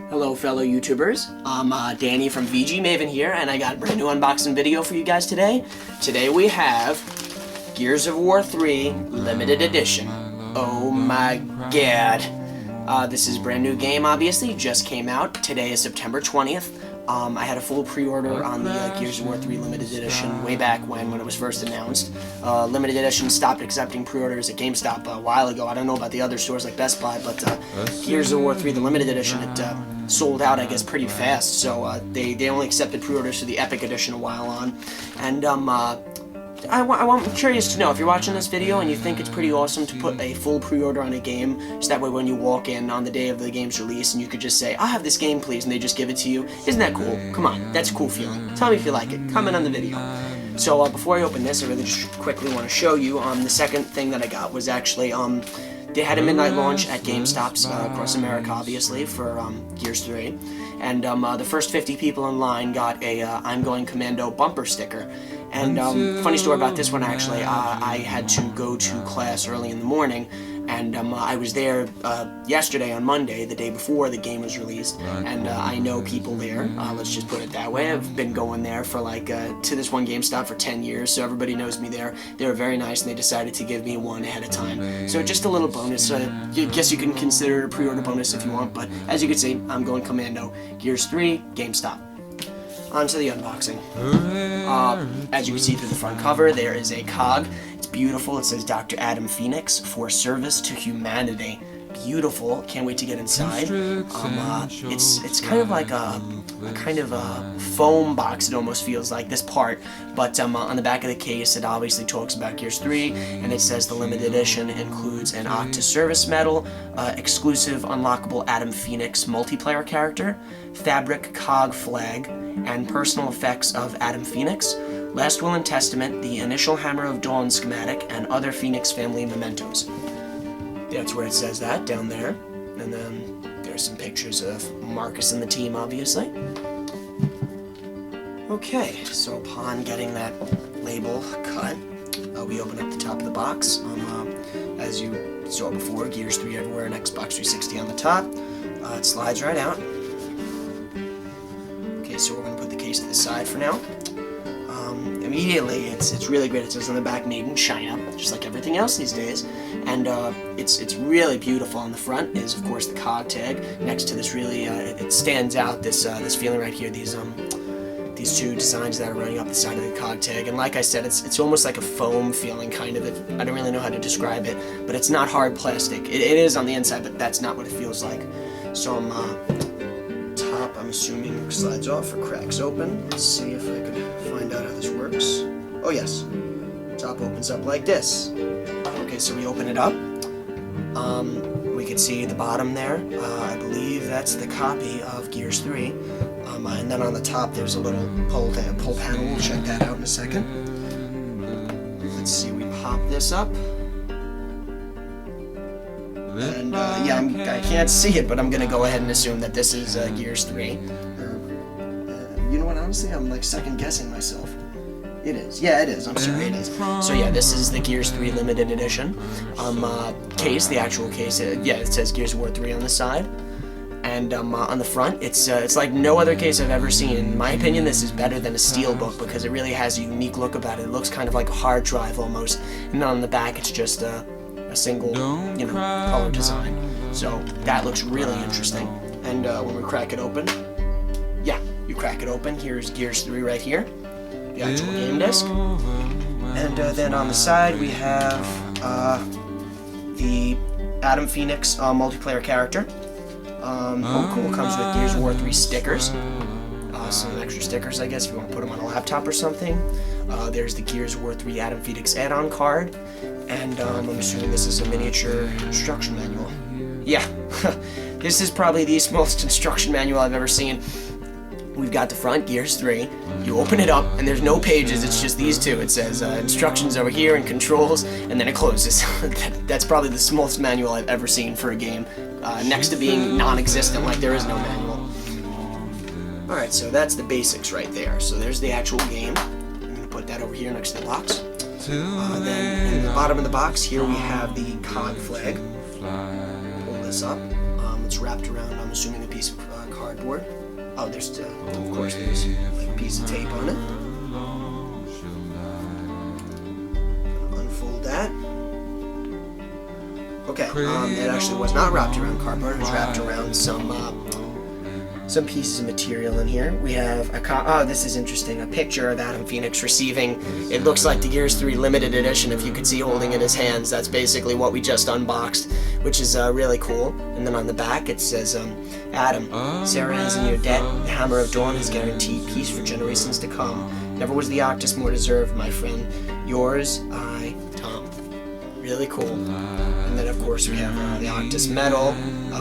Hello fellow YouTubers, I'm Danny from VGMaven here, and I got a brand new unboxing video for you guys today. Today we have Gears of War 3 Limited Edition. Oh my god. This is a brand new game, obviously, just came out. Today is September 20th. I had a full pre-order on the Gears of War 3 Limited Edition way back when it was first announced. Limited Edition stopped accepting pre-orders at GameStop a while ago. I don't know about the other stores like Best Buy, but Gears of War 3, the Limited Edition, it sold out, I guess, pretty fast. So they only accepted pre-orders for the Epic Edition a while on. And I'm curious to know, if you're watching this video and you think it's pretty awesome to put a full pre-order on a game, so that way when you walk in on the day of the game's release and you could just say, "I'll have this game please," and they just give it to you. Isn't that cool? Come on, that's a cool feeling. Tell me if you like it. Comment on the video. So before I open this, I really just quickly want to show you, the second thing that I got was actually, they had a midnight launch at GameStops across America, obviously, for Gears 3. And the first 50 people in line got a I'm Going Commando bumper sticker. And funny story about this one, actually, I had to go to class early in the morning, and I was there yesterday on Monday, the day before the game was released, and I know people there, let's just put it that way. I've been going there for to this one GameStop for 10 years, so everybody knows me there. They were very nice, and they decided to give me one ahead of time. So just a little bonus. I guess you can consider it a pre-order bonus if you want, but as you can see, I'm Going Commando, Gears 3, GameStop. On to the unboxing. As you can see through the front cover, there is a cog. It's beautiful. It says Dr. Adam Phoenix for service to humanity. Beautiful. Can't wait to get inside. It's kind of like a foam box. It almost feels like, this part. But on the back of the case, it obviously talks about Gears 3, and it says the limited edition includes an Octa service medal, exclusive unlockable Adam Phoenix multiplayer character, fabric cog flag, and personal effects of Adam Phoenix, Last Will and Testament, the initial Hammer of Dawn schematic, and other Phoenix family mementos. That's where it says that, down there. And then there's some pictures of Marcus and the team, obviously. Okay, so upon getting that label cut, we open up the top of the box. As you saw before, Gears 3 everywhere and Xbox 360 on the top. It slides right out. Okay, so we're going to put the case to the side for now. Immediately, it's really great. It says on the back, "Made in China," just like everything else these days. And it's really beautiful. On the front is, of course, the cog tag. Next to this, really, it stands out, this feeling right here. These two designs that are running up the side of the cog tag. And like I said, it's almost like a foam feeling, kind of. I don't really know how to describe it, but it's not hard plastic. It is on the inside, but that's not what it feels like. So top, I'm assuming, slides off or cracks open. Let's see if I could find out how this works. Oh yes, top opens up like this. Okay, so we open it up. We can see the bottom there. I believe that's the copy of Gears 3. And then on the top there's a little pull panel. We'll check that out in a second. Let's see, we pop this up. And yeah, I can't see it, but I'm gonna go ahead and assume that this is Gears 3. You know what, honestly, I'm second guessing myself. It is. Yeah, it is. I'm sorry, it is. So yeah, this is the Gears 3 Limited Edition. Case, the actual case, yeah, it says Gears of War 3 on the side. And on the front, it's like no other case I've ever seen. In my opinion, this is better than a steelbook because it really has a unique look about it. It looks kind of like a hard drive almost. And then on the back, it's just a single, color design. So that looks really interesting. And when we crack it open, yeah, you crack it open. Here's Gears 3 right here, the actual game disc. And then on the side, we have the Adam Phoenix multiplayer character. Oh cool, comes with Gears of War 3 stickers. Some extra stickers, I guess, if you want to put them on a laptop or something. There's the Gears of War 3 Adam Phoenix add-on card. And I'm assuming this is a miniature instruction manual. Yeah, this is probably the smallest instruction manual I've ever seen. We've got the front, Gears 3. You open it up, and there's no pages, it's just these two. It says instructions over here and controls, and then it closes. That's probably the smallest manual I've ever seen for a game, next to being non-existent, like there is no manual. Alright, so that's the basics right there. So there's the actual game. I'm going to put that over here next to the box. Then in the bottom of the box, here we have the cog flag. Pull this up. It's wrapped around, I'm assuming, a piece of cardboard. Oh, there's, of course, there's a piece of tape on it. Unfold that. Okay, it actually was not wrapped around cardboard. It was wrapped around some pieces of material in here. We have oh, this is interesting, a picture of Adam Phoenix receiving, it looks like the Gears 3 limited edition, if you could see holding in his hands. That's basically what we just unboxed, which is really cool. And then on the back it says, Adam, Sarah is in your debt. The Hammer of Dawn has guaranteed peace for generations to come. Never was the Octus more deserved, my friend. Yours, I, Tom. Really cool. And then of course we have the Octus medal,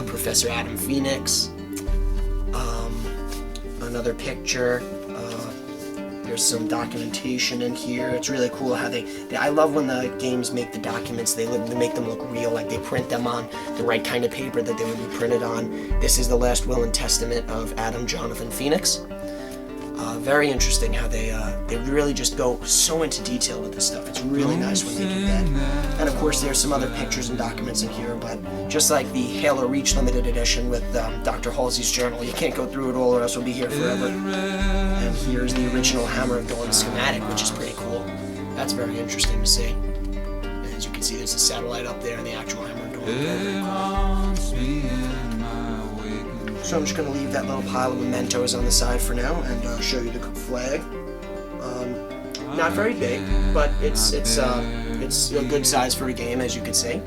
Professor Adam Phoenix. Another picture. There's some documentation in here. It's really cool how I love when the games make the documents, they make them look real, like they print them on the right kind of paper that they would be printed on. This is the last will and testament of Adam Jonathan Phoenix. Very interesting how they really just go so into detail with this stuff. It's really nice when they do that. And of course there's some other pictures and documents in here, but just like the Halo Reach limited edition with Dr. Halsey's journal, you can't go through it all or else we'll be here forever. And here's the original Hammer of Dawn schematic, which is pretty cool. That's very interesting to see. And as you can see, there's a satellite up there and the actual Hammer of Dawn. Very cool. So I'm just going to leave that little pile of mementos on the side for now and show you the flag. Not very big, but it's a good size for a game, as you can see.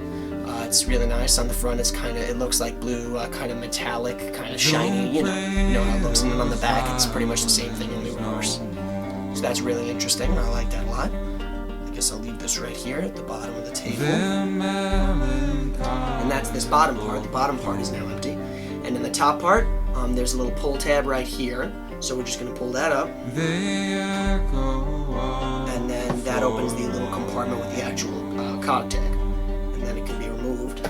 It's really nice. On the front, it looks like blue, kind of metallic, kind of shiny. You know how it looks. And then on the back, it's pretty much the same thing, only reverse. So that's really interesting. I like that a lot. I guess I'll leave this right here at the bottom of the table. And that's this bottom part. The bottom part is now empty. And in the top part, there's a little pull tab right here. So we're just going to pull that up. And then that opens the little compartment with the actual cog tag. And then it can be removed.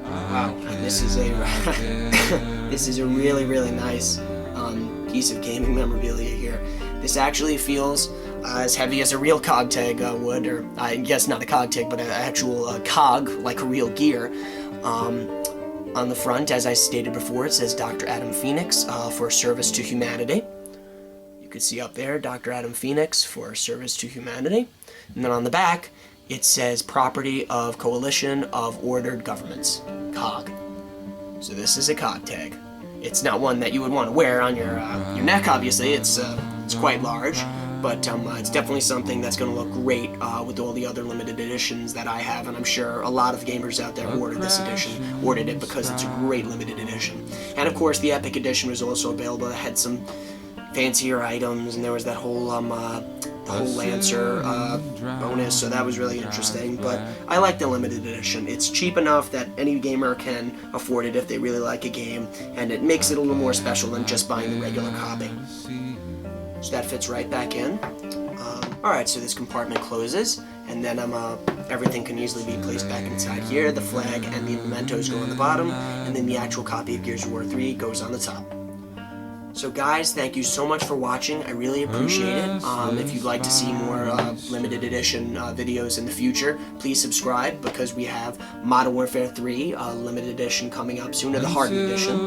Wow, and this is a this is a really, really nice piece of gaming memorabilia here. This actually feels as heavy as a real cog tag would, or I guess not a cog tag, but an actual cog, like a real gear. On the front, as I stated before, it says Dr. Adam Phoenix for service to humanity. You can see up there, Dr. Adam Phoenix for service to humanity. And then on the back, it says property of Coalition of Ordered Governments, COG. So this is a COG tag. It's not one that you would want to wear on your neck, obviously. It's quite large. But it's definitely something that's going to look great with all the other limited editions that I have, and I'm sure a lot of gamers out there who ordered this edition ordered it because it's a great limited edition. And of course, the Epic Edition was also available. It had some fancier items, and there was that whole Lancer bonus, so that was really interesting. But I like the limited edition. It's cheap enough that any gamer can afford it if they really like a game, and it makes it a little more special than just buying the regular copy. So that fits right back in. Alright, so this compartment closes, and then everything can easily be placed back inside here. The flag and the mementos go on the bottom, and then the actual copy of Gears of War 3 goes on the top. So guys, thank you so much for watching. I really appreciate it. If you'd like to see more limited edition videos in the future, please subscribe, because we have Modern Warfare 3 limited edition coming up soon, or the Hardened edition.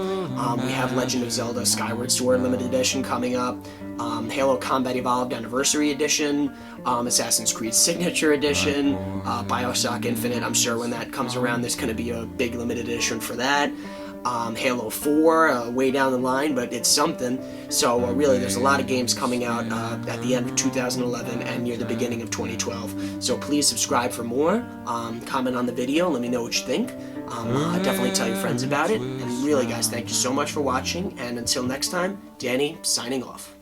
We have Legend of Zelda Skyward Sword limited edition coming up. Halo Combat Evolved Anniversary Edition, Assassin's Creed Signature Edition, Bioshock Infinite. I'm sure when that comes around, there's going to be a big limited edition for that. Halo 4, way down the line, but it's something. So really, there's a lot of games coming out at the end of 2011 and near the beginning of 2012. So please subscribe for more, comment on the video, let me know what you think. Definitely tell your friends about it. And really, guys, thank you so much for watching, and until next time, Danny, signing off.